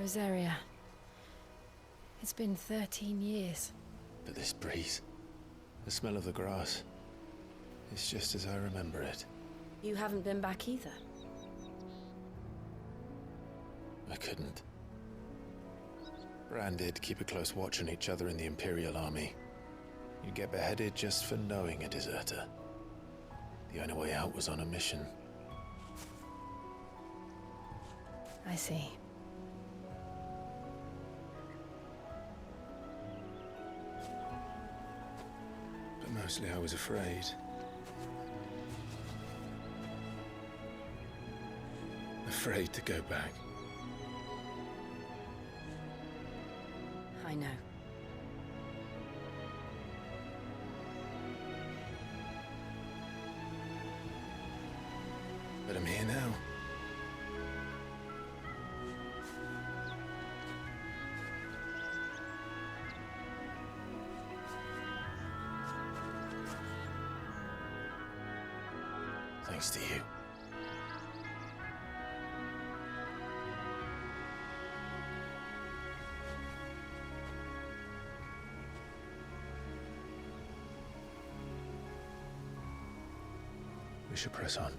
Rosaria. It's been 13 years. But this breeze, the smell of the grass, it's just as I remember it. You haven't been back either. I couldn't. Branded, keep a close watch on each other in the Imperial Army. You get beheaded just for knowing a deserter. The only way out was on a mission. I see. But mostly I was afraid. Afraid to go back. I know. But I'm here now. Thanks to you. We should press on.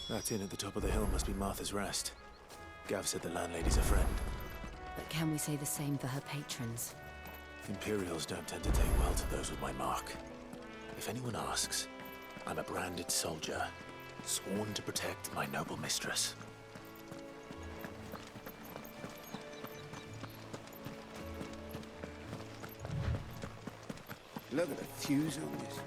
That inn at the top of the hill must be Martha's Rest. Gav said the landlady's a friend. But can we say the same for her patrons? Imperials don't tend to take well to those with my mark. If anyone asks, I'm a branded soldier, sworn to protect my noble mistress. Look at the fuse on this.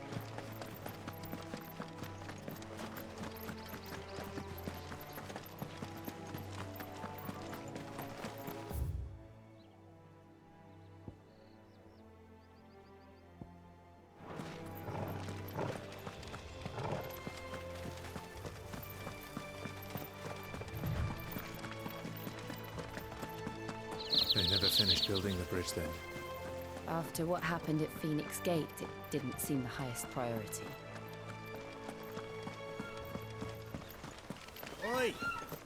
They never finished building the bridge then. After what happened at Phoenix Gate, it didn't seem the highest priority. Oi!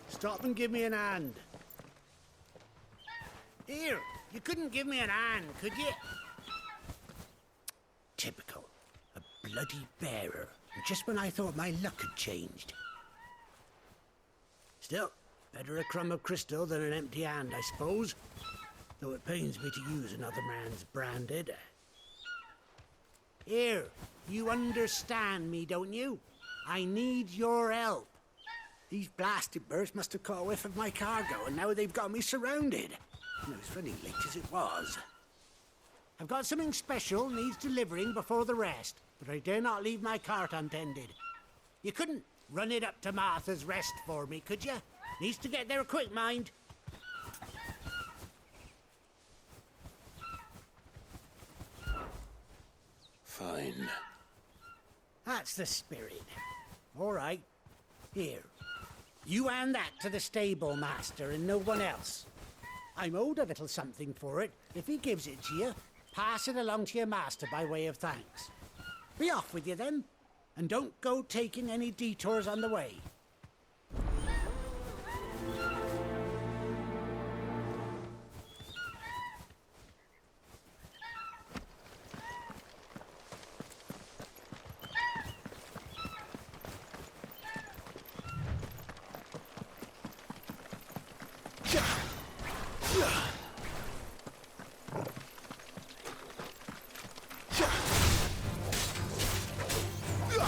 Stop and give me an hand. Here, you couldn't give me an hand, could you? Typical. A bloody bearer. Just when I thought my luck had changed. Still, better a crumb of crystal than an empty hand, I suppose. Though it pains me to use another man's branded. Here, you understand me, don't you? I need your help. These blasted birds must have caught a whiff of my cargo, and now they've got me surrounded. And it was funny late as it was. I've got something special needs delivering before the rest, but I dare not leave my cart untended. You couldn't run it up to Martha's Rest for me, could you? Needs to get there quick, mind. Fine. That's the spirit. All right. Here. You hand that to the stable master and no one else. I'm owed a little something for it. If he gives it to you, pass it along to your master by way of thanks. Be off with you then, and don't go taking any detours on the way.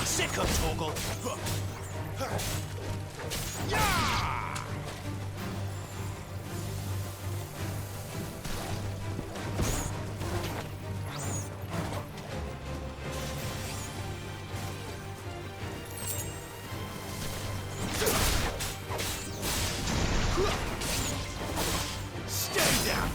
Sick of Toggle! Stay down!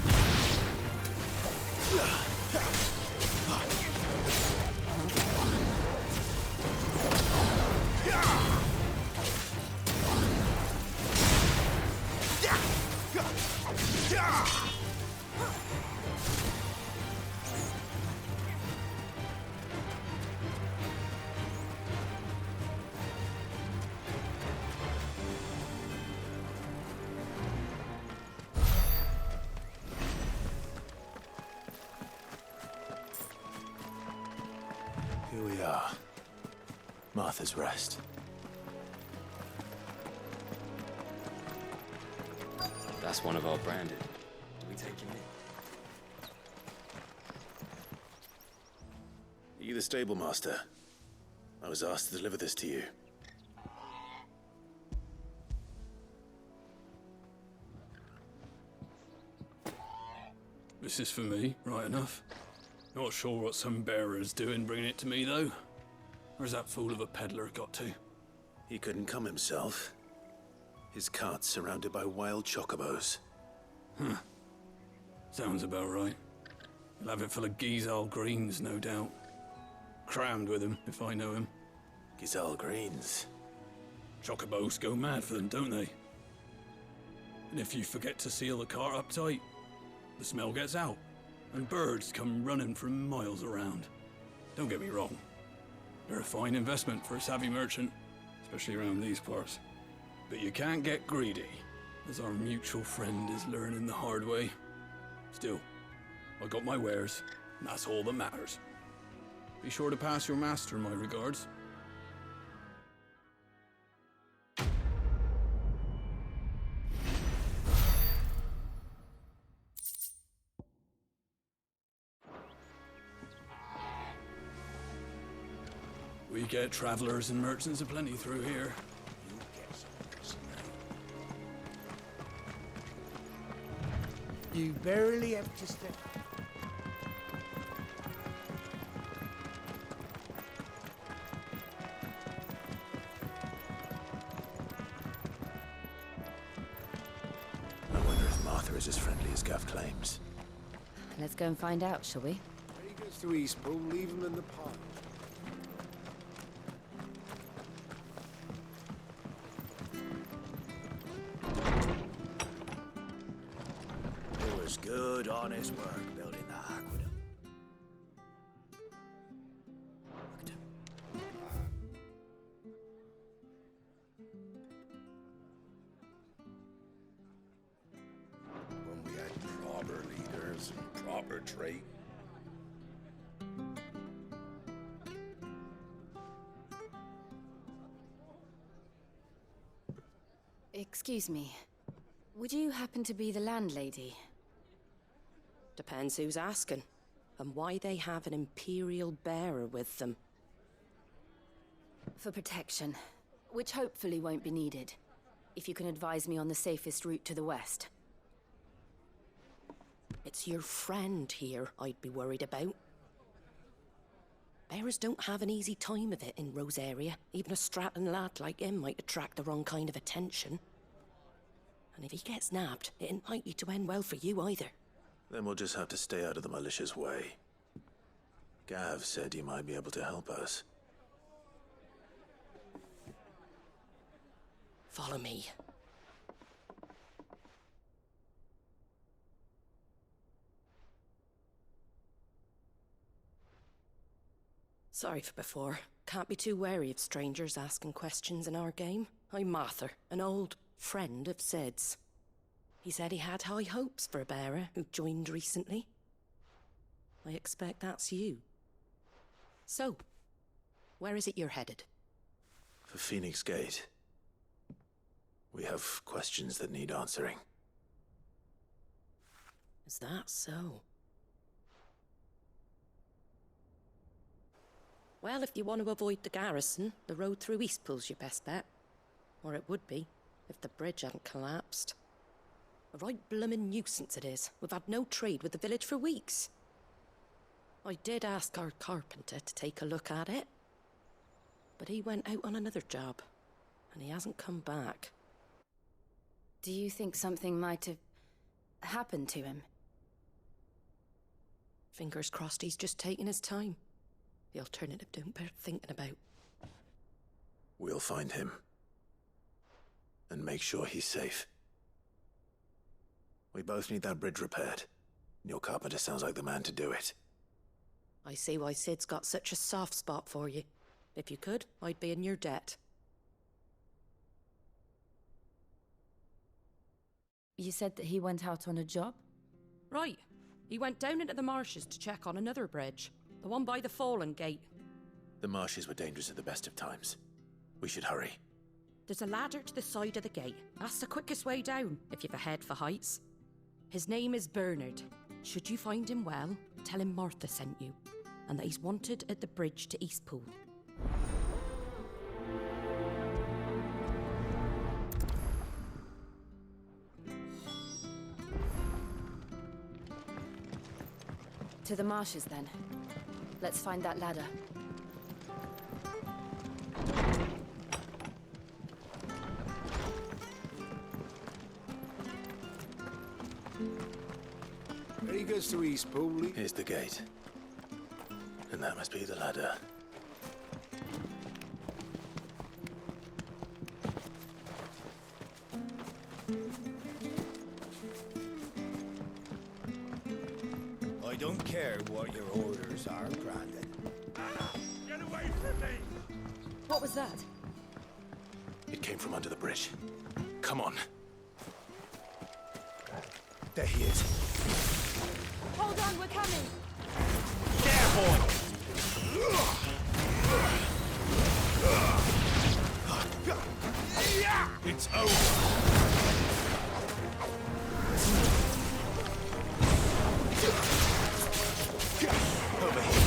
are. Martha's Rest. That's one of our branded. Do we take him in? Are you the stable master? I was asked to deliver this to you. This is for me, right enough. Not sure what some bearer's doing bringing it to me, though. Where's that fool of a peddler got to? He couldn't come himself. His cart's surrounded by wild chocobos. Sounds about right. He'll have it full of Gizal greens, no doubt. Crammed with him, if I know him. Gizal greens. Chocobos go mad for them, don't they? And if you forget to seal the cart up tight, the smell gets out, and birds come running from miles around. Don't get me wrong. They're a fine investment for a savvy merchant, especially around these parts. But you can't get greedy, as our mutual friend is learning the hard way. Still, I got my wares, and that's all that matters. Be sure to pass your master my regards. We get travelers and merchants aplenty through here. You barely have to step. I wonder if Martha is as friendly as Gav claims. Let's go and find out, shall we? When he goes to Eastpool, leave him in the pot. It was good, honest work building the aqueduct. When we had proper leaders and proper trade. Excuse me. Would you happen to be the landlady? Depends who's asking, and why they have an Imperial bearer with them. For protection, which hopefully won't be needed. If you can advise me on the safest route to the west. It's your friend here I'd be worried about. Bearers don't have an easy time of it in Rose area. Even a Stratton lad like him might attract the wrong kind of attention. And if he gets nabbed, it ain't likely to end well for you either. Then we'll just have to stay out of the malicious way. Gav said he might be able to help us. Follow me. Sorry for before. Can't be too wary of strangers asking questions in our game. I'm Martha, an old friend of Sid's. He said he had high hopes for a bearer who joined recently. I expect that's you. So, where is it you're headed? For Phoenix Gate. We have questions that need answering. Is that so? Well, if you want to avoid the garrison, the road through Eastpool's your best bet. Or it would be, if the bridge hadn't collapsed. A right bloomin' nuisance it is. We've had no trade with the village for weeks. I did ask our carpenter to take a look at it. But he went out on another job, and he hasn't come back. Do you think something might have happened to him? Fingers crossed he's just taking his time. The alternative don't bear thinking about. We'll find him. And make sure he's safe. We both need that bridge repaired. Your carpenter sounds like the man to do it. I see why Sid's got such a soft spot for you. If you could, I'd be in your debt. You said that he went out on a job? Right. He went down into the marshes to check on another bridge. The one by the Fallen Gate. The marshes were dangerous at the best of times. We should hurry. There's a ladder to the side of the gate. That's the quickest way down, if you've a head for heights. His name is Bernard. Should you find him well, tell him Martha sent you, and that he's wanted at the bridge to Eastpool. To the marshes, then. Let's find that ladder. He goes to Eastpool. Here's the gate. And that must be the ladder. I don't care what your orders are, Brandon. Get away from me! What was that? It came from under the bridge. Come on. There he is. Hold on, we're coming! It's over. Over here.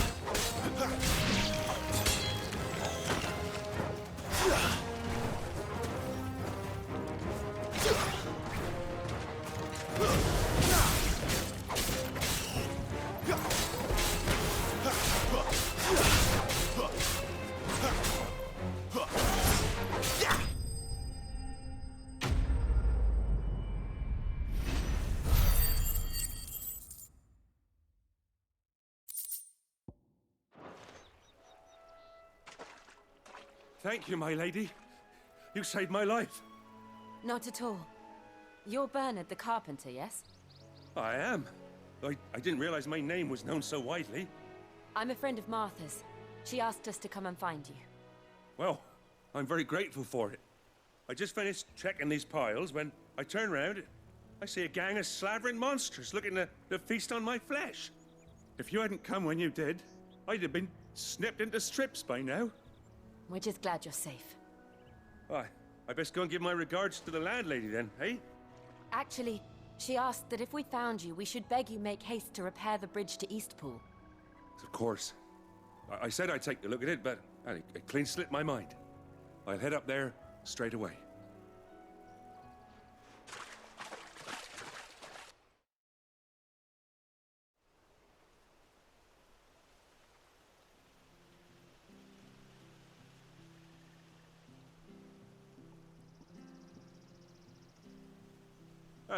Thank you, my lady. You saved my life. Not at all. You're Bernard the carpenter, yes? I am. I didn't realize my name was known so widely. I'm a friend of Martha's. She asked us to come and find you. Well, I'm very grateful for it. I just finished checking these piles when I turn around. I see a gang of slavering monsters looking to feast on my flesh. If you hadn't come when you did, I'd have been snipped into strips by now. We're just glad you're safe. I best go and give my regards to the landlady then, eh? Actually, she asked that if we found you, we should beg you make haste to repair the bridge to Eastpool. Of course. I said I'd take a look at it, but it clean slipped my mind. I'll head up there straight away.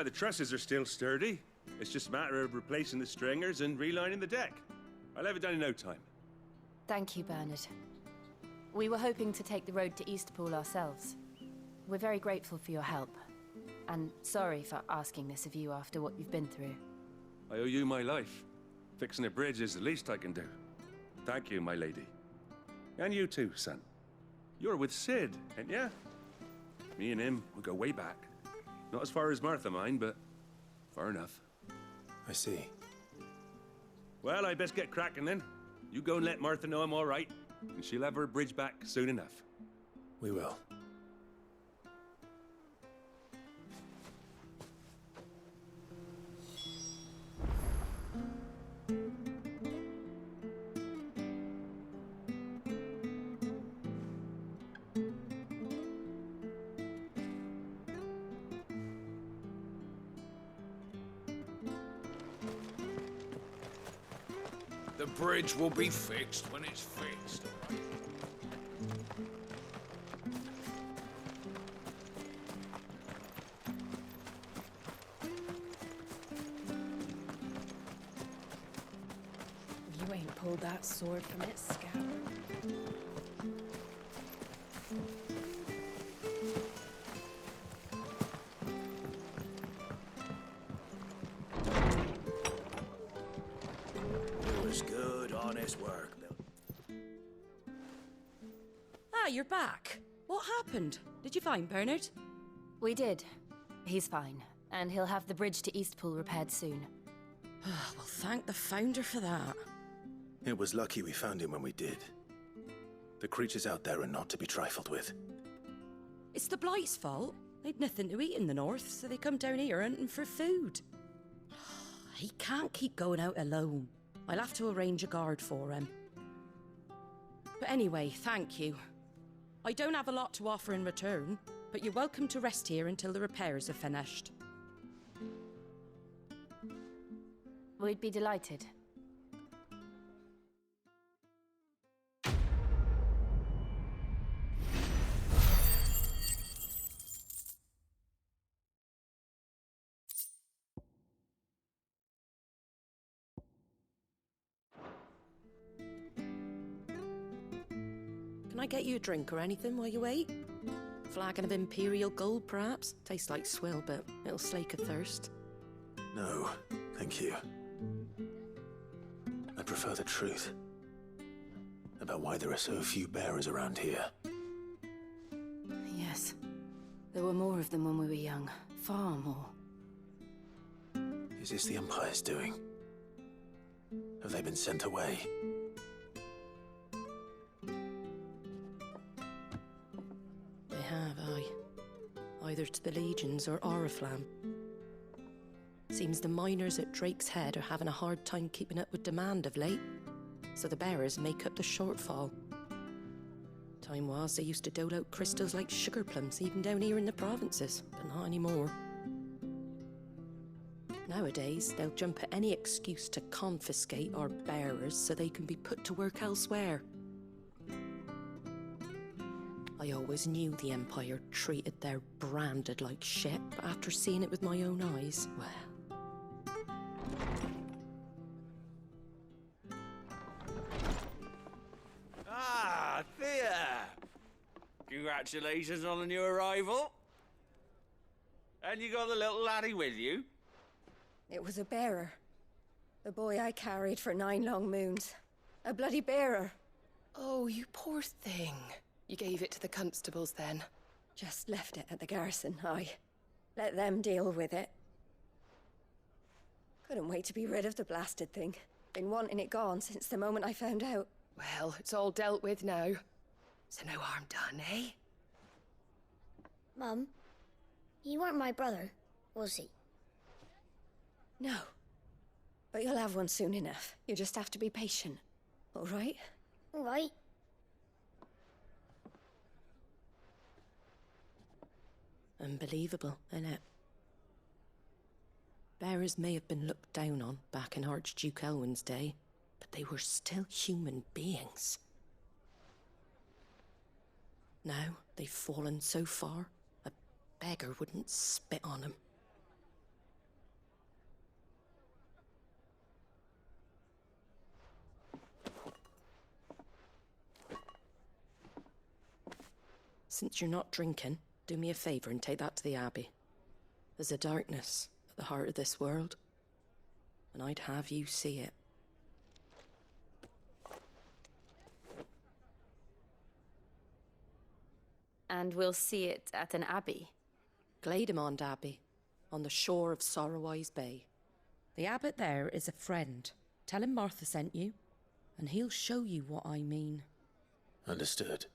The trusses are still sturdy. It's just a matter of replacing the stringers and relining the deck. I'll have it done in no time. Thank you, Bernard. We were hoping to take the road to Eastpool ourselves. We're very grateful for your help. And sorry for asking this of you after what you've been through. I owe you my life. Fixing a bridge is the least I can do. Thank you, my lady. And you too, son. You're with Sid, ain't ya? Me and him, we go way back. Not as far as Martha, mind, but far enough. I see. Well, I best get cracking then. You go and let Martha know I'm all right, and she'll have her bridge back soon enough. We will. The bridge will be fixed when it's fixed, all right? You ain't pulled that sword from its scabbard. It was good, honest work, Bill. Ah, you're back. What happened? Did you find Bernard? We did. He's fine, and he'll have the bridge to Eastpool repaired soon. Well, thank the Founder for that. It was lucky we found him when we did. The creatures out there are not to be trifled with. It's the Blight's fault. They'd nothing to eat in the north, so they come down here hunting for food. He can't keep going out alone. I'll have to arrange a guard for him. But anyway, thank you. I don't have a lot to offer in return, but you're welcome to rest here until the repairs are finished. We'd be delighted. Can I get you a drink or anything while you wait? Flagon of Imperial Gold, perhaps? Tastes like swill, but it'll slake a thirst. No, thank you. I prefer the truth. About why there are so few bearers around here. Yes. There were more of them when we were young. Far more. Is this the Empire's doing? Have they been sent away? They have, aye. Either to the Legions or Oriflamme. Seems the miners at Drake's Head are having a hard time keeping up with demand of late, so the bearers make up the shortfall. Time was they used to dole out crystals like sugar plums even down here in the provinces, but not anymore. Nowadays, they'll jump at any excuse to confiscate our bearers so they can be put to work elsewhere. I always knew the Empire treated their branded like shit, but after seeing it with my own eyes, well... Ah, Thea! Congratulations on the new arrival. And you got the little laddie with you? It was a bearer. The boy I carried for 9 long moons. A bloody bearer. Oh, you poor thing. You gave it to the constables then? Just left it at the garrison, aye. Let them deal with it. Couldn't wait to be rid of the blasted thing. Been wanting it gone since the moment I found out. Well, it's all dealt with now. So no harm done, eh? Mum, he weren't my brother, was he? No. But you'll have one soon enough. You just have to be patient. All right? All right. Unbelievable, innit? Bearers may have been looked down on back in Archduke Elwin's day, but they were still human beings. Now they've fallen so far, a beggar wouldn't spit on them. Since you're not drinking, do me a favour and take that to the Abbey. There's a darkness at the heart of this world, and I'd have you see it. And we'll see it at an abbey? Glademond Abbey, on the shore of Sorrowwise Bay. The abbot there is a friend. Tell him Martha sent you, and he'll show you what I mean. Understood.